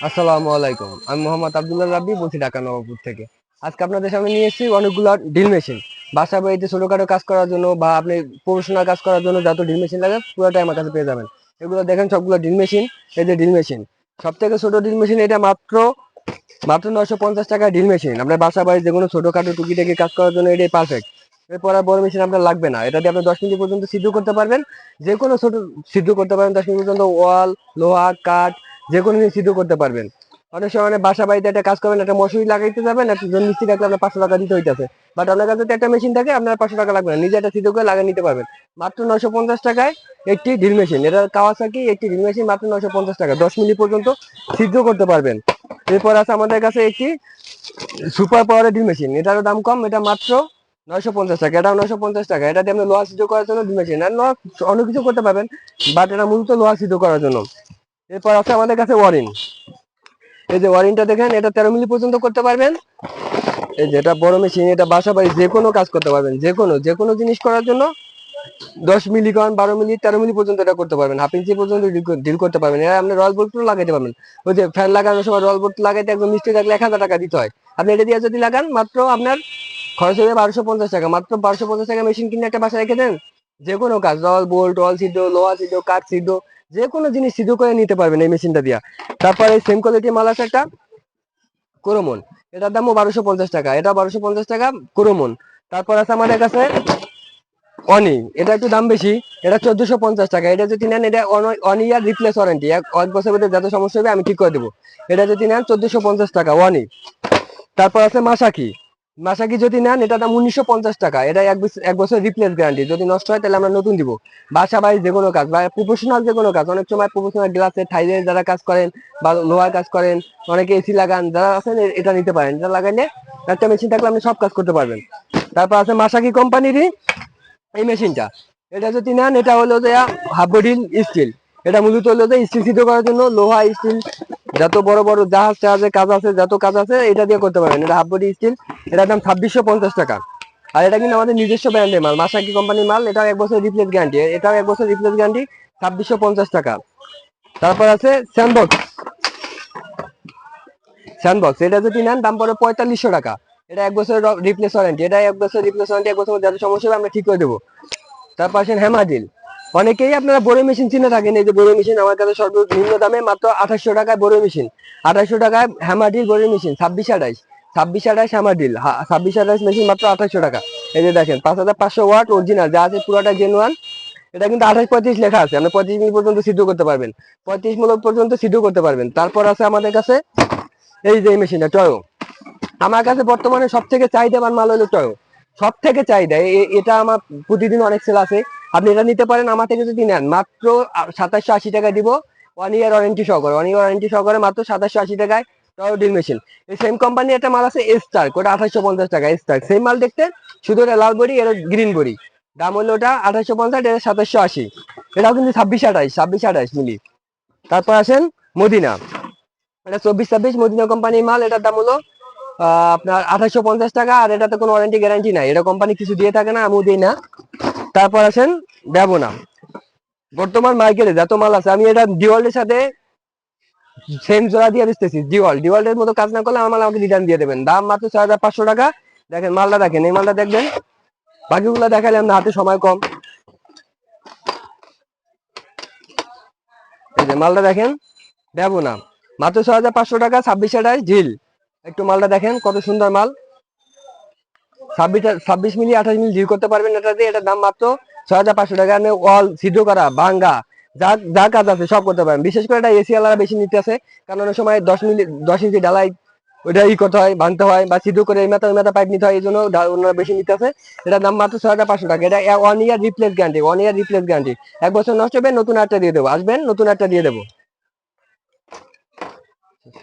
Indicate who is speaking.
Speaker 1: আসসালামু আলাইকুম। আমি মোহাম্মদ আব্দুল্লাহ রাব্বি বলছি ঢাকা নবাবপুর থেকে। আজকে আপনাদের সামনে নিয়ে এসেছি অনেকগুলো ড্রিল মেশিন। বাসা বাড়িতে ছোটখাটো কাজ করার জন্য বা আপনি প্রফেশনাল কাজ করার জন্য যত ড্রিল মেশিন লাগে পুরোটাই আমার কাছে পেয়ে যাবেন। এগুলো দেখেন সবগুলো ড্রিল মেশিন। এই যে ড্রিল মেশিন, সব থেকে ছোট ড্রিল মেশিন এটা মাত্র মাত্র 950 টাকা ড্রিল মেশিন। আপনার বাসা বাড়ির যে কোনো ছোটখাটো টুকিটাকি কাজ করার জন্য এটাই পারফেক্ট। এরপর আর বড় মেশিন আপনার লাগবে না। এটা দিয়ে আপনি 10 মিনিট পর্যন্ত সিদ্ধ করতে পারবেন। যে কোনো ছোট সিদ্ধ করতে পারবেন 10 মিনিট পর্যন্ত, ওয়াল, লোহা, কাঠ, যে কোনো জিনিস সিদ্ধ করতে পারবেন। অনেক সময় বাসা বাড়িতে একটা কাজ করবেন, একটা মশুরি লাগাইতে যাবেন, একজন মিস্ত্রি থাকলে আপনার 500 টাকা দিতে হইতেছে। বাট আপনার কাছে যদি একটা মেশিন থাকে আপনার 500 টাকা লাগবে না, নিজে একটা সিদ্ধ করে লাগিয়ে নিতে পারবেন মাত্র 950 টাকায়। একটি ড্রিল মেশিন, এটা কাওয়াসাকি একটি ড্রিল মেশিন, মাত্র 950 টাকা, 10 মিনিট পর্যন্ত সিদ্ধ করতে পারবেন। এরপর আছে আমাদের কাছে একটি সুপার পাওয়ারের ড্রিল মেশিন, এটারও দাম কম, এটা মাত্র 950 টাকা, এটাও 950 টাকা। এটা দিয়ে আপনি লোহা সিদ্ধ করার জন্য ড্রিল মেশিন, আর লোহা অনেক কিছু করতে পারবেন, বাট এটা মূলত লোহা সিদ্ধ করার জন্য। এরপর আছে আমাদের কাছে ওয়ারিং। এই যে ওয়ারিংটা দেখেন, এটা 13 মিলি পর্যন্ত করতে পারবেন। এই যে এটা বড় মেশিন, এটা বাসা বাড়ি যে কোনো কাজ করতে পারবেন, যে কোনো জিনিস করার জন্য 10 মিলি কারণ 12 মিলি 13 মিলি পর্যন্ত এটা করতে পারবেন, হাফ ইঞ্চি পর্যন্ত ডিল করতে পারবেন। এরা আপনি রল বোল্ট লাগাইতে পারবেন। ওই যে ফ্যান লাগানোর সময় রল বোল্ট লাগাইতে একদম মিস্ত্রি থাকলে 1000 টাকা দিতে হয়। আপনি এটা দিয়ে যদি লাগান মাত্র আপনার খরচ হবে 1250 টাকা। মাত্র 1250 টাকা মেশিন কিনে একটা বাসায় রেখে দেন, যে কোনো কাজ, রল বোল্ট, রল সিদ্ধ, লোহা সিদ্ধ, কাঠ সিদ্ধ, যে কোনো জিনিস সিদ্ধ করে নিতে পারবেন এই মেশিনটা দিয়া। তারপরে সেম কোয়ালিটির মাল আছে একটা কোরমন, এটার দামও 1250 টাকা, এটা 1250 টাকা কোরমন। তারপর আছে আমাদের কাছে অনি, এটা একটু দাম বেশি, এটা 1450 টাকা। এটা যদি নেন, এটা 1 ইয়ার রিপ্লেস ওয়ারেন্টি, এক বছরের ভিতরে যত সমস্যা হবে আমি ঠিক করে দেবো। এটা যদি নেন 1450 টাকা ওয়ানি। তারপর আছে মাসাকি। মাসাকি যদি নেন, এটা দাম 1950 টাকা, এটা এক বছর রিপ্লেস গ্যারান্টি, যদি নষ্ট হয় তাহলে আমরা নতুন দিব। বাসা বাড়ি যে কোনো কাজ বা প্রফেশনাল যে কোনো কাজ, অনেক সময় প্রফেশনাল গ্লাসে টাইলের যারা কাজ করেন বা লোহার কাজ করেন, অনেকে এসি লাগান, যারা আছেন এটা নিতে পারেন। এটা লাগাইলে একটা মেশিন থাকলে আপনি সব কাজ করতে পারবেন। তারপর আছে মাসাকি কোম্পানিরই এই মেশিনটা, এটা যদি নেন, এটা হলো যে হাফ বডি স্টিল। এটা মূলত হলো যে স্টিল সিদ্ধ করার জন্য, লোহা স্টিল যত বড় বড় জাহাজ টাহাজের কাজ আছে, যত কাজ আছে এটা দিয়ে করতে পারবেন। এটা হাফ বডি স্টিল, এটার দাম 2650 টাকা। আর এটা কিন্তু আমাদের নিজস্ব ব্র্যান্ডের মাল, মাসাকি কোম্পানির মাল। এটাও এক বছর রিপ্লেস গ্যারান্টি, এটাও এক বছর রিপ্লেস গ্যারান্টি, 2650 টাকা। তারপর আছে স্যান্ডবক্স। স্যান্ডবক্স এটা যদি নেন দাম পড়ে 4500 টাকা। এটা এক বছর রিপ্লেস ওয়ারেন্টি, এটা এক বছর রিপ্লেস ওয়ারেন্টি, এক বছর যত সমস্যা হবে আমরা ঠিক করে দেবো। তারপর আসেন হ্যামাডিল। অনেকেই আপনারা বড় মেশিন চিনে থাকেন, এই যে বড় মেশিন আমার কাছে সর্বনিম্ন দামে মাত্র 2800 টাকায় বড় মেশিন। 2800 টাকায় হ্যামাডিল বড় মেশিন, 2628 হ্যামাডিল, 2628 মেশিন মাত্র 2800 টাকা। এই যে দেখেন 5500 ওয়াট অরিজিনাল যা আছে পুরোটা জেনুয়ান। এটা কিন্তু 28-35 লেখা আছে, আপনি 35 মিনিট পর্যন্ত সিদ্ধ করতে পারবেন, 35 মিনিট পর্যন্ত সিদ্ধ করতে পারবেন। তারপর আছে আমাদের কাছে এই যে মেশিনটা টয়ো। আমার কাছে বর্তমানে সব থেকে চাহিদাবান মাল হলো টয়ো, সব থেকে চাহিদা। এটা আমার প্রতিদিন অনেক সেল আছে। আপনি এটা নিতে পারেন আমার থেকে যদি নেন, মাত্র 2780 টাকা দিব, 1 ইয়ার ওয়ারেন্টি সহকারে, 1 ইয়ার ওয়ারেন্টি সহকারে মাত্র 2780 টাকায় টয়ো ড্রিল মেশিন। এই সেম কোম্পানি একটা মাল আছে স্টার, ওটা 2850 টাকা স্টার, সেম মাল দেখতে, শুধু এটা লাল বডি, এটা গ্রিন বডি। দাম হলো ওটা 2850, এটা 2780। এটাও কিন্তু 2628 মিলি। তারপর আসেন মদিনা, এটা 24-26 মদিনা কোম্পানির মাল। এটার দাম হলো আপনার 2850 টাকা। আর এটাতে কোনো ওয়ারেন্টি গ্যারান্টি নাই, এটা কোম্পানি কিছু দিয়ে থাকে না, আমিও দিই না। তারপর আসেন ব্যবনা। বর্তমান মার্কেটে যত মাল আছে, আমি এটা ডিওয়াল্টের সাথে সেম জোড়া দিয়ে দিতেছি। ডিওয়াল্টের মতো কাজ না করলে আমার মাল আমাকে রিটার্ন দিয়ে দেবেন। দাম মাত্র 4500 টাকা। দেখেন মালটা, দেখেন এই মালটা দেখবেন, বাকিগুলো দেখালে আপনার হাতে সময় কম। এই যে মালটা দেখেন, ব্যবনা, মাত্র 6500 টাকা, 2628 ঝিল। একটু মালটা দেখেন কত সুন্দর মাল, 26 মিলি 28 মিলি ডিল করতে পারবেন এটা দিয়ে। এটার দাম মাত্র 6500 টাকা। আপনি ওয়াল সিদ্ধ করা, ভাঙ্গা, যা যা কাজ আছে সব করতে পারেন। বিশেষ করে এটা এসি আলারা বেশি নিতে আছে, কারণ অনেক সময় 10 ইঞ্চি ডালাই ওইটা করতে হয়, ভাঙতে হয়, বা সিদ্ধ করে এই মাথা ওই মাথা পাইপ নিতে হয়, এই জন্য ওনারা বেশি নিতে আছে। এটার দাম মাত্র 6500 টাকা। এটা 1 ইয়ার রিপ্লেস গ্যারান্টি, 1 ইয়ার রিপ্লেস গ্যারান্টি, এক বছর নষ্ট হবে নতুন একটা দিয়ে দেবো, আসবেন নতুন একটা দিয়ে দেবো।